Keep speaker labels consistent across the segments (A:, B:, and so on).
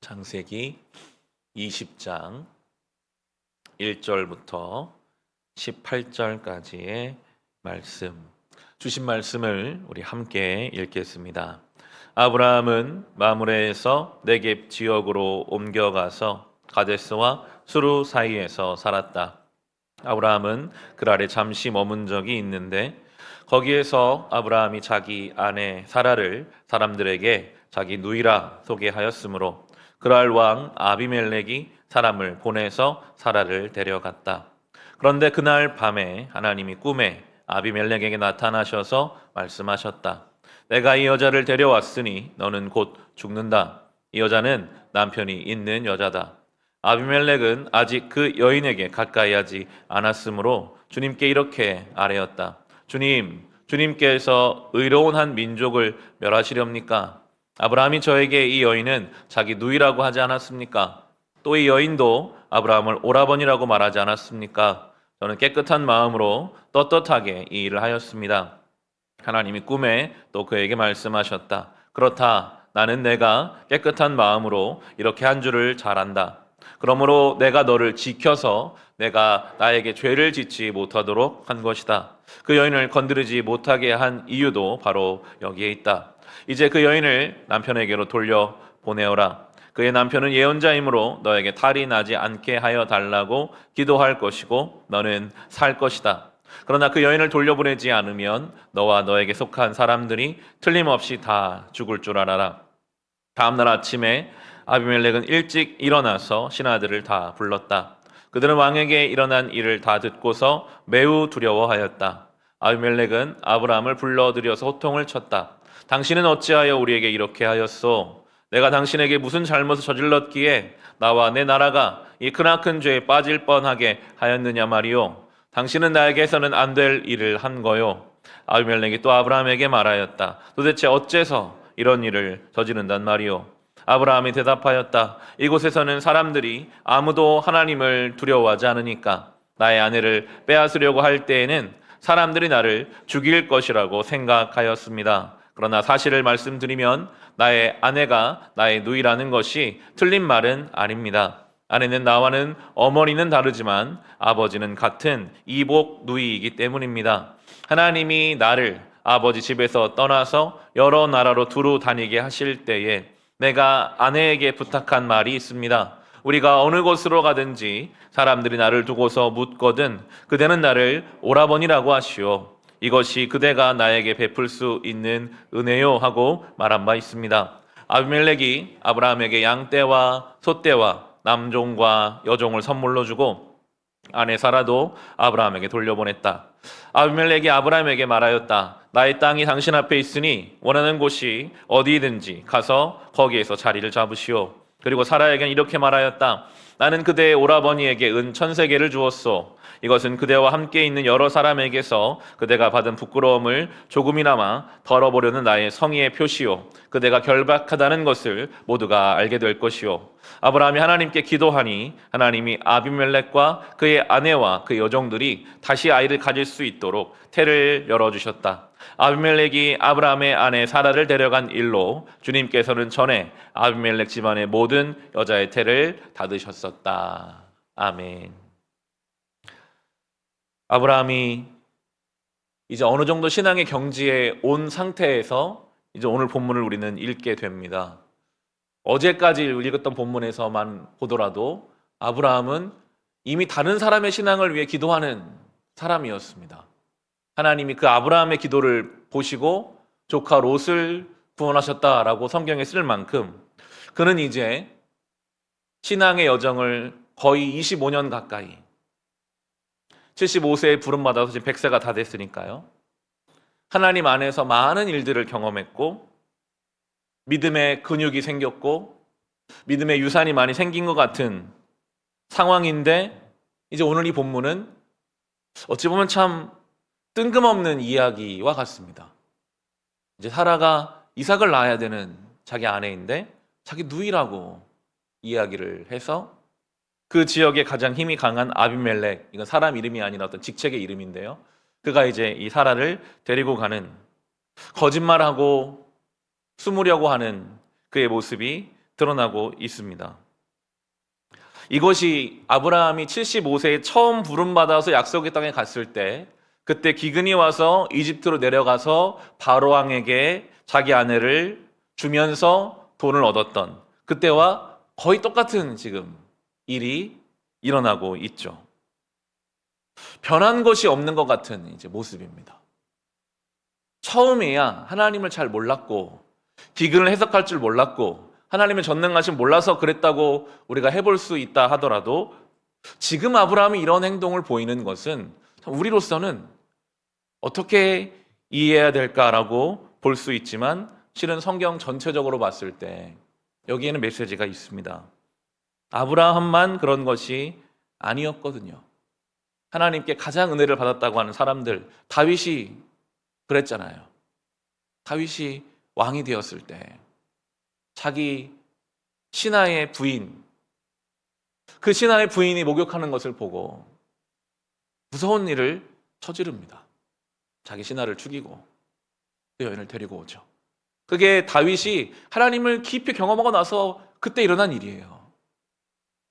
A: 창세기 20장 1절부터 18절까지의 말씀, 주신 말씀을 우리 함께 읽겠습니다. 아브라함은 마므레에서 네겝 지역으로 옮겨가서 가데스와 수루 사이에서 살았다. 아브라함은 그랄에 잠시 머문 적이 있는데 거기에서 아브라함이 자기 아내 사라를 사람들에게 자기 누이라 소개하였으므로 그랄 왕 아비멜렉이 사람을 보내서 사라를 데려갔다. 그런데 그날 밤에 하나님이 꿈에 아비멜렉에게 나타나셔서 말씀하셨다. 내가 이 여자를 데려왔으니 너는 곧 죽는다. 이 여자는 남편이 있는 여자다. 아비멜렉은 아직 그 여인에게 가까이 하지 않았으므로 주님께 이렇게 아뢰었다. 주님께서 의로운 한 민족을 멸하시렵니까? 아브라함이 저에게 이 여인은 자기 누이라고 하지 않았습니까? 또 이 여인도 아브라함을 오라버니라고 말하지 않았습니까? 저는 깨끗한 마음으로 떳떳하게 이 일을 하였습니다. 하나님이 꿈에 또 그에게 말씀하셨다. 그렇다. 나는 내가 깨끗한 마음으로 이렇게 한 줄을 잘 안다. 그러므로 내가 너를 지켜서 내가 나에게 죄를 짓지 못하도록 한 것이다. 그 여인을 건드리지 못하게 한 이유도 바로 여기에 있다. 이제 그 여인을 남편에게로 돌려 보내어라. 그의 남편은 예언자이므로 너에게 탈이 나지 않게 하여 달라고 기도할 것이고 너는 살 것이다. 그러나 그 여인을 돌려보내지 않으면 너와 너에게 속한 사람들이 틀림없이 다 죽을 줄 알아라. 다음 날 아침에 아비멜렉은 일찍 일어나서 신하들을 다 불렀다. 그들은 왕에게 일어난 일을 다 듣고서 매우 두려워하였다. 아비멜렉은 아브라함을 불러들여서 호통을 쳤다. 당신은 어찌하여 우리에게 이렇게 하였소? 내가 당신에게 무슨 잘못을 저질렀기에 나와 내 나라가 이 크나큰 죄에 빠질 뻔하게 하였느냐 말이오. 당신은 나에게서는 안 될 일을 한 거요. 아비멜렉이 또 아브라함에게 말하였다. 도대체 어째서 이런 일을 저지른단 말이오? 아브라함이 대답하였다. 이곳에서는 사람들이 아무도 하나님을 두려워하지 않으니까 나의 아내를 빼앗으려고 할 때에는 사람들이 나를 죽일 것이라고 생각하였습니다. 그러나 사실을 말씀드리면 나의 아내가 나의 누이라는 것이 틀린 말은 아닙니다. 아내는 나와는 어머니는 다르지만 아버지는 같은 이복 누이이기 때문입니다. 하나님이 나를 아버지 집에서 떠나서 여러 나라로 두루 다니게 하실 때에 내가 아내에게 부탁한 말이 있습니다. 우리가 어느 곳으로 가든지 사람들이 나를 두고서 묻거든 그대는 나를 오라버니라고 하시오. 이것이 그대가 나에게 베풀 수 있는 은혜요 하고 말한 바 있습니다. 아비멜렉이 아브라함에게 양떼와 소떼와 남종과 여종을 선물로 주고 아내 사라도 아브라함에게 돌려보냈다. 아비멜렉이 아브라함에게 말하였다. 나의 땅이 당신 앞에 있으니 원하는 곳이 어디든지 가서 거기에서 자리를 잡으시오. 그리고 사라에게는 이렇게 말하였다. 나는 그대의 오라버니에게 은 1000세겔을 주었소. 이것은 그대와 함께 있는 여러 사람에게서 그대가 받은 부끄러움을 조금이나마 덜어보려는 나의 성의의 표시요. 그대가 결박하다는 것을 모두가 알게 될 것이요. 아브라함이 하나님께 기도하니 하나님이 아비멜렉과 그의 아내와 그 여종들이 다시 아이를 가질 수 있도록 태를 열어주셨다. 아비멜렉이 아브라함의 아내 사라를 데려간 일로 주님께서는 전에 아비멜렉 집안의 모든 여자의 태를 닫으셨었다. 아멘. 아브라함이 이제 어느 정도 신앙의 경지에 온 상태에서 이제 오늘 본문을 우리는 읽게 됩니다. 어제까지 읽었던 본문에서만 보더라도 아브라함은 이미 다른 사람의 신앙을 위해 기도하는 사람이었습니다. 하나님이 그 아브라함의 기도를 보시고 조카 롯을 구원하셨다라고 성경에 쓸 만큼 그는 이제 신앙의 여정을 거의 25년 가까이 75세에 부름받아서 지금 100세가 다 됐으니까요. 하나님 안에서 많은 일들을 경험했고 믿음의 근육이 생겼고 믿음의 유산이 많이 생긴 것 같은 상황인데 이제 오늘 이 본문은 어찌 보면 참 뜬금없는 이야기와 같습니다. 이제 사라가 이삭을 낳아야 되는 자기 아내인데 자기 누이라고 이야기를 해서 그 지역에 가장 힘이 강한 아비멜렉, 이건 사람 이름이 아니라 어떤 직책의 이름인데요. 그가 이제 이 사라를 데리고 가는 거짓말하고 숨으려고 하는 그의 모습이 드러나고 있습니다. 이것이 아브라함이 75세에 처음 부름받아서 약속의 땅에 갔을 때, 그때 기근이 와서 이집트로 내려가서 바로 왕에게 자기 아내를 주면서 돈을 얻었던 그때와 거의 똑같은 지금 일이 일어나고 있죠. 변한 것이 없는 것 같은 이제 모습입니다. 처음에야 하나님을 잘 몰랐고 기근을 해석할 줄 몰랐고 하나님의 전능하심 몰라서 그랬다고 우리가 해볼 수 있다 하더라도, 지금 아브라함이 이런 행동을 보이는 것은 우리로서는 어떻게 이해해야 될까라고 볼 수 있지만, 실은 성경 전체적으로 봤을 때 여기에는 메시지가 있습니다. 아브라함만 그런 것이 아니었거든요. 하나님께 가장 은혜를 받았다고 하는 사람들, 다윗이 그랬잖아요. 다윗이 왕이 되었을 때 자기 신하의 부인, 그 신하의 부인이 목욕하는 것을 보고 무서운 일을 저지릅니다. 자기 신하를 죽이고 그 여인을 데리고 오죠. 그게 다윗이 하나님을 깊이 경험하고 나서 그때 일어난 일이에요.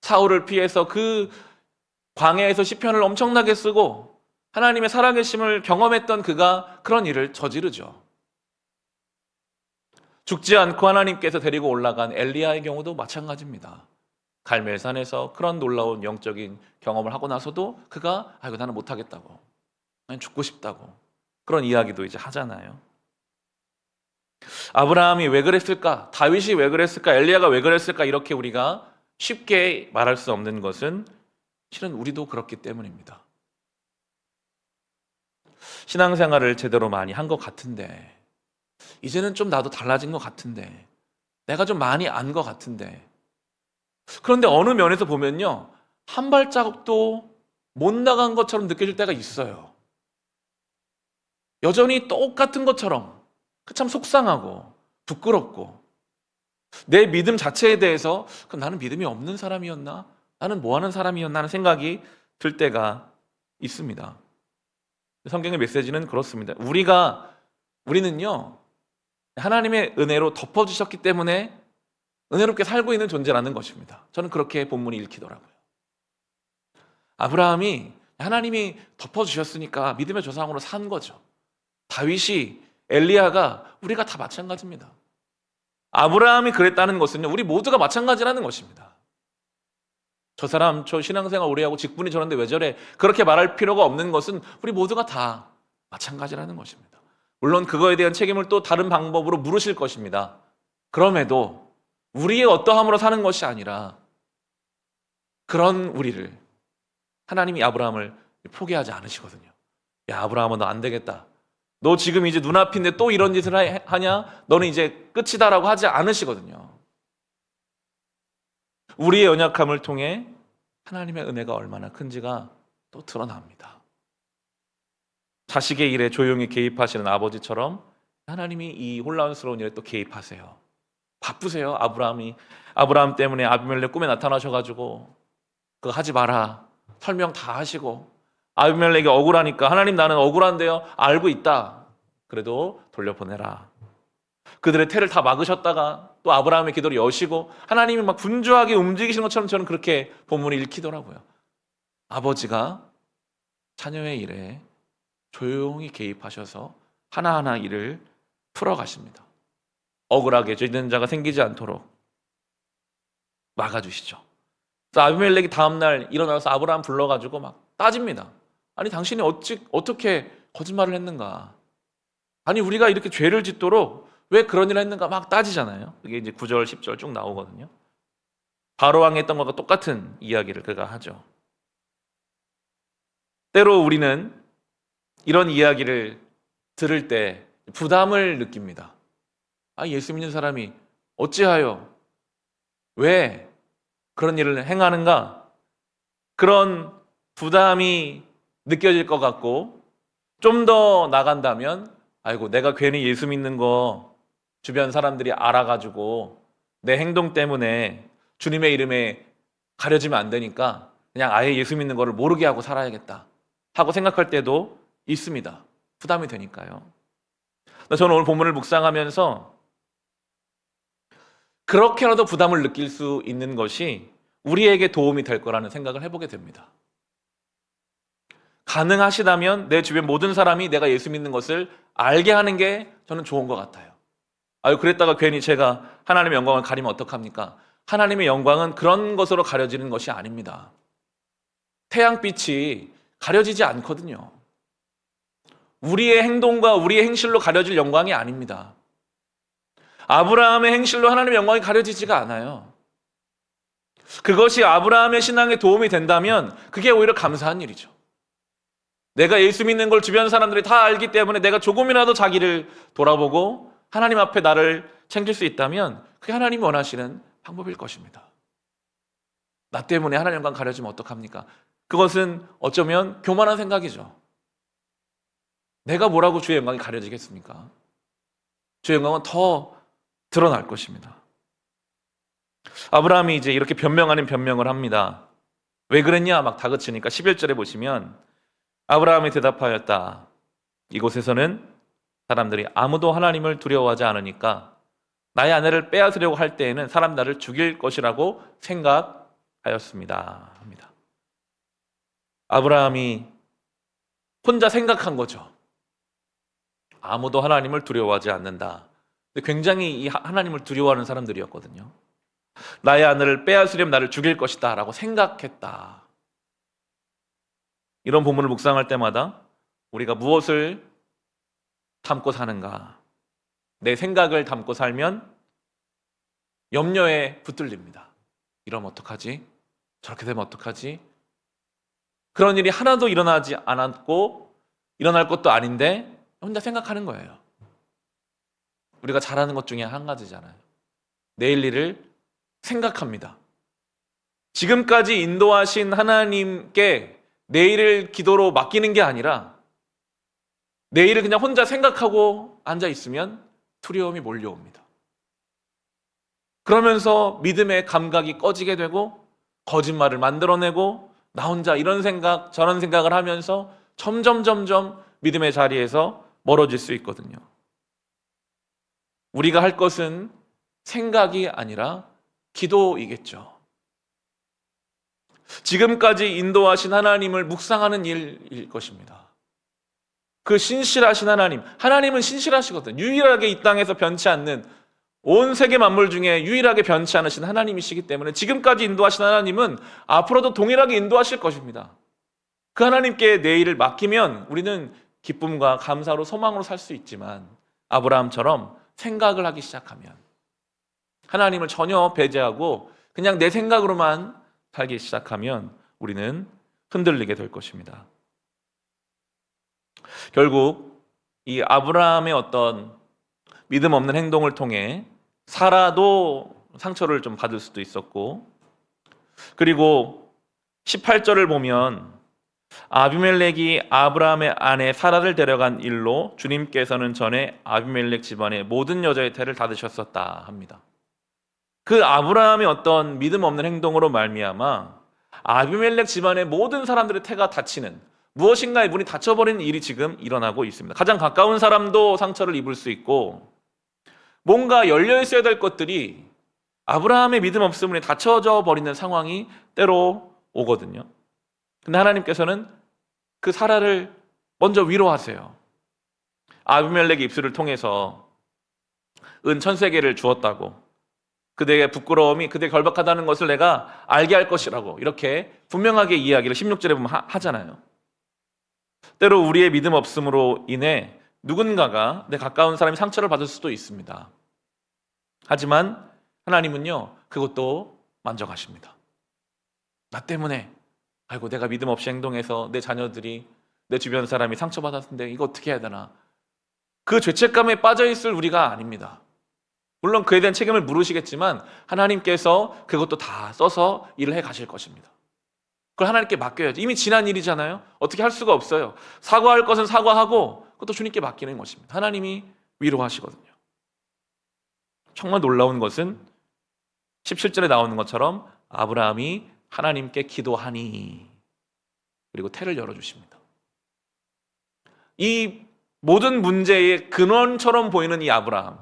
A: 사울을 피해서 그 광야에서 시편을 엄청나게 쓰고 하나님의 살아계심을 경험했던 그가 그런 일을 저지르죠. 죽지 않고 하나님께서 데리고 올라간 엘리야의 경우도 마찬가지입니다. 갈멜산에서 그런 놀라운 영적인 경험을 하고 나서도 그가 이거 나는 못하겠다고, 나는 죽고 싶다고, 그런 이야기도 이제 하잖아요. 아브라함이 왜 그랬을까? 다윗이 왜 그랬을까? 엘리야가 왜 그랬을까? 이렇게 우리가 쉽게 말할 수 없는 것은 실은 우리도 그렇기 때문입니다. 신앙생활을 제대로 많이 한 것 같은데, 이제는 좀 나도 달라진 것 같은데, 내가 좀 많이 안 것 같은데, 그런데 어느 면에서 보면요, 한 발자국도 못 나간 것처럼 느껴질 때가 있어요. 여전히 똑같은 것처럼, 참 속상하고 부끄럽고, 내 믿음 자체에 대해서 그럼 나는 믿음이 없는 사람이었나? 나는 뭐 하는 사람이었나 하는 생각이 들 때가 있습니다. 성경의 메시지는 그렇습니다. 우리는요, 하나님의 은혜로 덮어주셨기 때문에 은혜롭게 살고 있는 존재라는 것입니다. 저는 그렇게 본문이 읽히더라고요. 아브라함이 하나님이 덮어주셨으니까 믿음의 조상으로 산 거죠. 다윗이, 엘리야가, 우리가 다 마찬가지입니다. 아브라함이 그랬다는 것은요, 우리 모두가 마찬가지라는 것입니다. 저 사람 저 신앙생활 오래 하고 직분이 저런데 왜 저래, 그렇게 말할 필요가 없는 것은 우리 모두가 다 마찬가지라는 것입니다. 물론 그거에 대한 책임을 또 다른 방법으로 물으실 것입니다. 그럼에도 우리의 어떠함으로 사는 것이 아니라 그런 우리를, 하나님이 아브라함을 포기하지 않으시거든요. 야, 아브라함아, 너 안 되겠다, 너 지금 이제 눈앞인데 또 이런 짓을 하냐? 너는 이제 끝이다라고 하지 않으시거든요. 우리의 연약함을 통해 하나님의 은혜가 얼마나 큰지가 또 드러납니다. 자식의 일에 조용히 개입하시는 아버지처럼 하나님이 이 혼란스러운 일에 또 개입하세요. 바쁘세요. 아브라함 때문에 아비멜렉 꿈에 나타나셔가지고 그거 하지 마라 설명 다 하시고, 아비멜렉이 억울하니까 하나님 나는 억울한데요, 알고 있다, 그래도 돌려보내라. 그들의 태를 다 막으셨다가 또 아브라함의 기도를 여시고 하나님이 막 분주하게 움직이시는 것처럼 저는 그렇게 본문이 읽히더라고요. 아버지가 자녀의 일에 조용히 개입하셔서 하나하나 일을 풀어가십니다. 억울하게 죄짓는 자가 생기지 않도록 막아주시죠. 그래서 아비멜렉이 다음날 일어나서 아브라함 불러가지고 막 따집니다. 아니 당신이 어떻게 거짓말을 했는가? 아니 우리가 이렇게 죄를 짓도록 왜 그런 일을 했는가 막 따지잖아요. 그게 이제 9절 10절 쭉 나오거든요. 바로왕이 했던 것과 똑같은 이야기를 그가 하죠. 때로 우리는 이런 이야기를 들을 때 부담을 느낍니다. 예수 믿는 사람이 어찌하여 왜 그런 일을 행하는가? 그런 부담이 느껴질 것 같고, 좀 더 나간다면 아이고 내가 괜히 예수 믿는 거 주변 사람들이 알아가지고 내 행동 때문에 주님의 이름에 가려지면 안 되니까 그냥 아예 예수 믿는 거를 모르게 하고 살아야겠다 하고 생각할 때도 있습니다. 부담이 되니까요. 저는 오늘 본문을 묵상하면서 그렇게라도 부담을 느낄 수 있는 것이 우리에게 도움이 될 거라는 생각을 해보게 됩니다. 가능하시다면 내 주변 모든 사람이 내가 예수 믿는 것을 알게 하는 게 저는 좋은 것 같아요. 아유, 그랬다가 괜히 제가 하나님의 영광을 가리면 어떡합니까? 하나님의 영광은 그런 것으로 가려지는 것이 아닙니다. 태양빛이 가려지지 않거든요. 우리의 행동과 우리의 행실로 가려질 영광이 아닙니다. 아브라함의 행실로 하나님의 영광이 가려지지가 않아요. 그것이 아브라함의 신앙에 도움이 된다면 그게 오히려 감사한 일이죠. 내가 예수 믿는 걸 주변 사람들이 다 알기 때문에 내가 조금이라도 자기를 돌아보고 하나님 앞에 나를 챙길 수 있다면 그게 하나님이 원하시는 방법일 것입니다. 나 때문에 하나님 영광 가려지면 어떡합니까? 그것은 어쩌면 교만한 생각이죠. 내가 뭐라고 주의 영광이 가려지겠습니까? 주의 영광은 더 드러날 것입니다. 아브라함이 이제 이렇게 변명 아닌 변명을 합니다. 왜 그랬냐? 막 다그치니까 11절에 보시면 아브라함이 대답하였다. 이곳에서는 사람들이 아무도 하나님을 두려워하지 않으니까 나의 아내를 빼앗으려고 할 때에는 사람 나를 죽일 것이라고 생각하였습니다. 합니다. 아브라함이 혼자 생각한 거죠. 아무도 하나님을 두려워하지 않는다. 근데 굉장히 이 하나님을 두려워하는 사람들이었거든요. 나의 아내를 빼앗으려면 나를 죽일 것이다 라고 생각했다. 이런 본문을 묵상할 때마다 우리가 무엇을 담고 사는가, 내 생각을 담고 살면 염려에 붙들립니다. 이러면 어떡하지? 저렇게 되면 어떡하지? 그런 일이 하나도 일어나지 않았고 일어날 것도 아닌데 혼자 생각하는 거예요. 우리가 잘하는 것 중에 한 가지잖아요. 내일 일을 생각합니다. 지금까지 인도하신 하나님께 내일을 기도로 맡기는 게 아니라 내일을 그냥 혼자 생각하고 앉아 있으면 두려움이 몰려옵니다. 그러면서 믿음의 감각이 꺼지게 되고 거짓말을 만들어내고 나 혼자 이런 생각 저런 생각을 하면서 점점 믿음의 자리에서 멀어질 수 있거든요. 우리가 할 것은 생각이 아니라 기도이겠죠. 지금까지 인도하신 하나님을 묵상하는 일일 것입니다. 그 신실하신 하나님은 신실하시거든요. 유일하게 이 땅에서 변치 않는 온 세계 만물 중에 유일하게 변치 않으신 하나님이시기 때문에 지금까지 인도하신 하나님은 앞으로도 동일하게 인도하실 것입니다. 그 하나님께 내일을 맡기면 우리는 기쁨과 감사로 소망으로 살 수 있지만 아브라함처럼 생각을 하기 시작하면 하나님을 전혀 배제하고 그냥 내 생각으로만 살기 시작하면 우리는 흔들리게 될 것입니다. 결국 이 아브라함의 어떤 믿음 없는 행동을 통해 사라도 상처를 좀 받을 수도 있었고, 그리고 18절을 보면 아비멜렉이 아브라함의 아내 사라를 데려간 일로 주님께서는 전에 아비멜렉 집안의 모든 여자의 태를 닫으셨었다 합니다. 그 아브라함의 어떤 믿음 없는 행동으로 말미암아 아비멜렉 집안의 모든 사람들의 태가 닫히는, 무엇인가의 문이 닫혀버리는 일이 지금 일어나고 있습니다. 가장 가까운 사람도 상처를 입을 수 있고 뭔가 열려 있어야 될 것들이 아브라함의 믿음 없음으로 닫혀져 버리는 상황이 때로 오거든요. 근데 하나님께서는 그 사라를 먼저 위로하세요. 아비멜렉의 입술을 통해서 은 1000세겔을 주었다고, 그대의 부끄러움이 그대 결박하다는 것을 내가 알게 할 것이라고 이렇게 분명하게 이야기를 16절에 보면 하잖아요. 때로 우리의 믿음 없음으로 인해 누군가가 내 가까운 사람이 상처를 받을 수도 있습니다. 하지만 하나님은요, 그것도 만져가십니다. 나 때문에 아이고 내가 믿음 없이 행동해서 내 자녀들이, 내 주변 사람이 상처받았는데 이거 어떻게 해야 되나, 그 죄책감에 빠져있을 우리가 아닙니다. 물론 그에 대한 책임을 물으시겠지만 하나님께서 그것도 다 써서 일을 해 가실 것입니다. 그걸 하나님께 맡겨야죠. 이미 지난 일이잖아요. 어떻게 할 수가 없어요. 사과할 것은 사과하고 그것도 주님께 맡기는 것입니다. 하나님이 위로하시거든요. 정말 놀라운 것은 17절에 나오는 것처럼 아브라함이 하나님께 기도하니, 그리고 태를 열어주십니다. 이 모든 문제의 근원처럼 보이는 이 아브라함,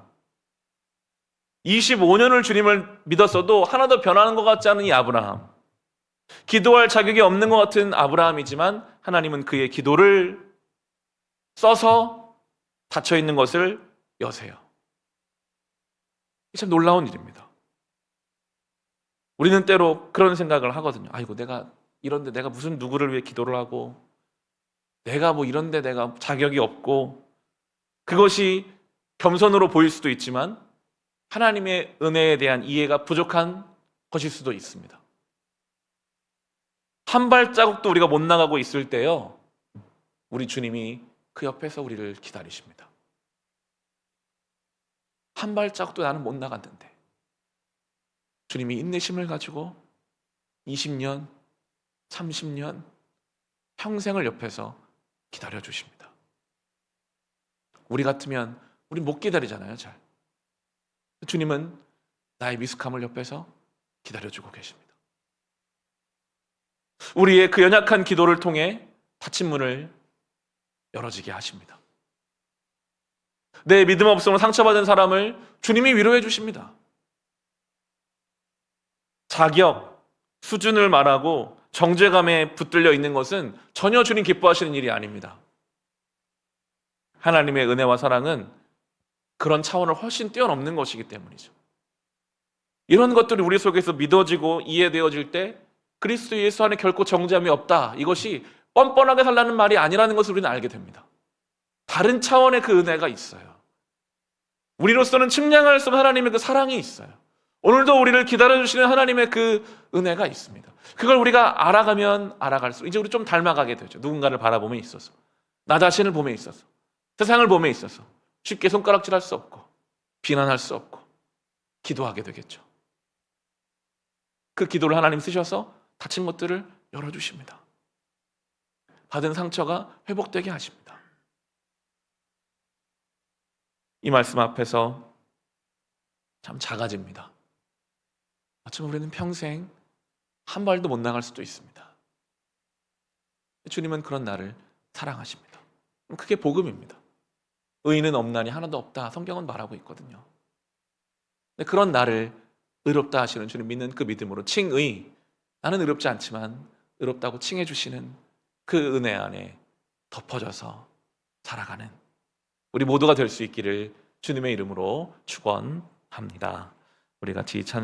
A: 25년을 주님을 믿었어도 하나도 변하는 것 같지 않은 이 아브라함. 기도할 자격이 없는 것 같은 아브라함이지만 하나님은 그의 기도를 써서 닫혀있는 것을 여세요. 참 놀라운 일입니다. 우리는 때로 그런 생각을 하거든요. 아이고, 내가 이런데 내가 무슨 누구를 위해 기도를 하고, 내가 뭐 이런데 내가 자격이 없고, 그것이 겸손으로 보일 수도 있지만 하나님의 은혜에 대한 이해가 부족한 것일 수도 있습니다. 한 발자국도 우리가 못 나가고 있을 때요, 우리 주님이 그 옆에서 우리를 기다리십니다. 한 발자국도 나는 못 나갔는데 주님이 인내심을 가지고 20년, 30년, 평생을 옆에서 기다려주십니다. 우리 같으면 우리 못 기다리잖아요, 잘. 주님은 나의 미숙함을 옆에서 기다려주고 계십니다. 우리의 그 연약한 기도를 통해 닫힌 문을 열어지게 하십니다. 내 믿음 없음으로 상처받은 사람을 주님이 위로해 주십니다. 자격, 수준을 말하고 정죄감에 붙들려 있는 것은 전혀 주님 기뻐하시는 일이 아닙니다. 하나님의 은혜와 사랑은 그런 차원을 훨씬 뛰어넘는 것이기 때문이죠. 이런 것들이 우리 속에서 믿어지고 이해되어질 때 그리스도 예수 안에 결코 정죄함이 없다, 이것이 뻔뻔하게 살라는 말이 아니라는 것을 우리는 알게 됩니다. 다른 차원의 그 은혜가 있어요. 우리로서는 측량할 수 없는 하나님의 그 사랑이 있어요. 오늘도 우리를 기다려주시는 하나님의 그 은혜가 있습니다. 그걸 우리가 알아가면 알아갈수록 이제 우리 좀 닮아가게 되죠. 누군가를 바라봄에 있어서, 나 자신을 봄에 있어서, 세상을 봄에 있어서 쉽게 손가락질할 수 없고 비난할 수 없고 기도하게 되겠죠. 그 기도를 하나님 쓰셔서 닫힌 것들을 열어주십니다. 받은 상처가 회복되게 하십니다. 이 말씀 앞에서 참 작아집니다. 어쩌면 우리는 평생 한 발도 못 나갈 수도 있습니다. 주님은 그런 나를 사랑하십니다. 그게 복음입니다. 의인은 없나니 하나도 없다, 성경은 말하고 있거든요. 근데 그런 나를 의롭다 하시는 주님 믿는 그 믿음으로 칭의, 나는 의롭지 않지만 의롭다고 칭해 주시는 그 은혜 안에 덮어져서 살아가는 우리 모두가 될 수 있기를 주님의 이름으로 축원합니다. 우리 같이 찬송